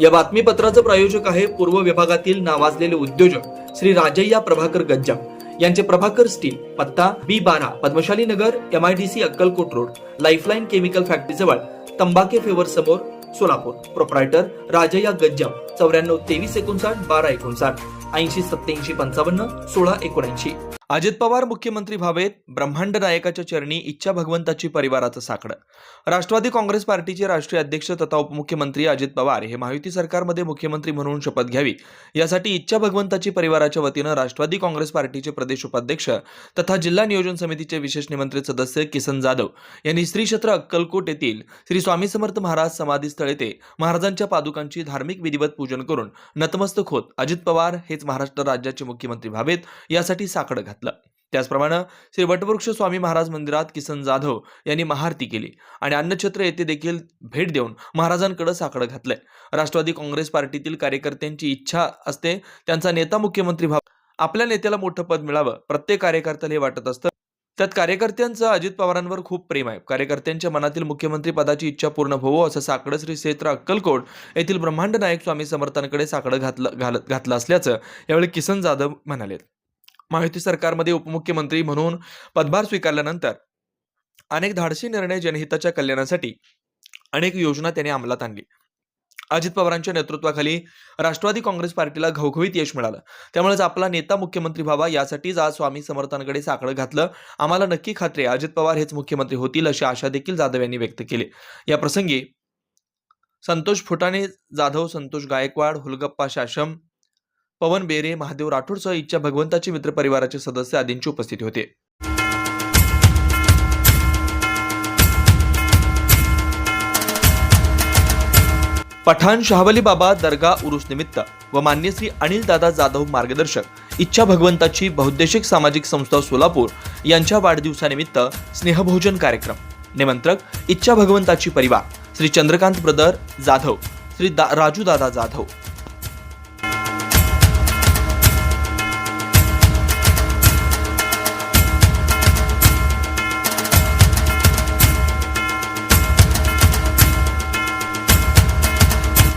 या बातमीपत्राचं प्रायोजक आहे पूर्व विभागातील नावाजलेले उद्योजक श्री राजय्या प्रभाकर गज्जाम यांचे प्रभाकर स्टील, पत्ता B12 पद्मशाली नगर, MIDC Akkalkot road, lifeline chemical factory जवळ, तंबाके फेवर समोर, सोलापूर. प्रोप्रायटर राजय्या गज्जाम 94 23 59 12 59 80 87 55 16 79. अजित पवार मुख्यमंत्री व्हावेत, ब्रह्मांड नायकाच्या चरणी इच्छा भगवंताची परिवाराचं साकडं. राष्ट्रवादी काँग्रेस पार्टीचे राष्ट्रीय अध्यक्ष तथा उपमुख्यमंत्री अजित पवार हे महायुती सरकारमध्ये मुख्यमंत्री म्हणून शपथ घ्यावी यासाठी इच्छा भगवंताची परिवाराच्या वतीनं राष्ट्रवादी काँग्रेस पार्टीचे प्रदेश उपाध्यक्ष तथा जिल्हा नियोजन समितीचे विशेष निमंत्रित सदस्य किसन जाधव यांनी श्री क्षेत्र अक्कलकोट येथील श्री स्वामी समर्थ महाराज समाधीस्थळ येथे महाराजांच्या पादुकांची धार्मिक विधिवत पूजन करून नतमस्तक होत अजित पवार हेच महाराष्ट्र राज्याचे मुख्यमंत्री व्हावेत यासाठी साकडं घातलं. त्याचप्रमाणे श्री वटवृक्ष स्वामी महाराज मंदिरात किसन जाधव यांनी महाआरती केली आणि अन्नछत्र येथे देखील भेट देऊन महाराजांकडे साकडं घातलंय. राष्ट्रवादी काँग्रेस पार्टीतील कार्यकर्त्यांची इच्छा असते त्यांचा नेता मुख्यमंत्री व्हावा, आपल्या नेत्याला मोठं पद मिळावं, प्रत्येक कार्यकर्त्याला हे वाटत असतं. त्यात कार्यकर्त्यांचं अजित पवारांवर खूप प्रेम आहे. कार्यकर्त्यांच्या मनातील मुख्यमंत्री पदाची इच्छा पूर्ण होवो असं साकडं श्री क्षेत्र अक्कलकोट येथील ब्रह्मांड नायक स्वामी समर्थांकडे साकडं घातलं असल्याचं यावेळी किसन जाधव म्हणाले. महायुती सरकारमध्ये उपमुख्यमंत्री म्हणून पदभार स्वीकारल्यानंतर अनेक धाडसी निर्णय जनहिताच्या कल्याणासाठी अनेक योजना त्यांनी अंमलात आणली. अजित पवारांच्या नेतृत्वाखाली राष्ट्रवादी काँग्रेस पार्टीला घवघवीत यश मिळालं. त्यामुळेच आपला नेता मुख्यमंत्री व्हावा यासाठीच आज स्वामी समर्थांकडे साकडं घातलं. आम्हाला नक्की खात्री आहे अजित पवार हेच मुख्यमंत्री होतील अशी आशा देखील जाधव यांनी व्यक्त केली. या प्रसंगी संतोष फुटाणे जाधव, संतोष गायकवाड, हुलगप्पा शाशम, पवन बेरे, महादेव राठोडसह इच्छा भगवंताचे मित्र परिवाराचे सदस्य आदींची उपस्थिती होते. पठाण शाहवली बाबा दर्गा उरुस निमित्त व मान्य श्री अनिल दादा जाधव मार्गदर्शक इच्छा भगवंताची बहुद्देशिक सामाजिक संस्था सोलापूर यांच्या वाढदिवसानिमित्त स्नेहभोजन कार्यक्रम. निमंत्रक इच्छा भगवंताची परिवार, श्री चंद्रकांत ब्रदर जाधव, श्री राजू दादा जाधव.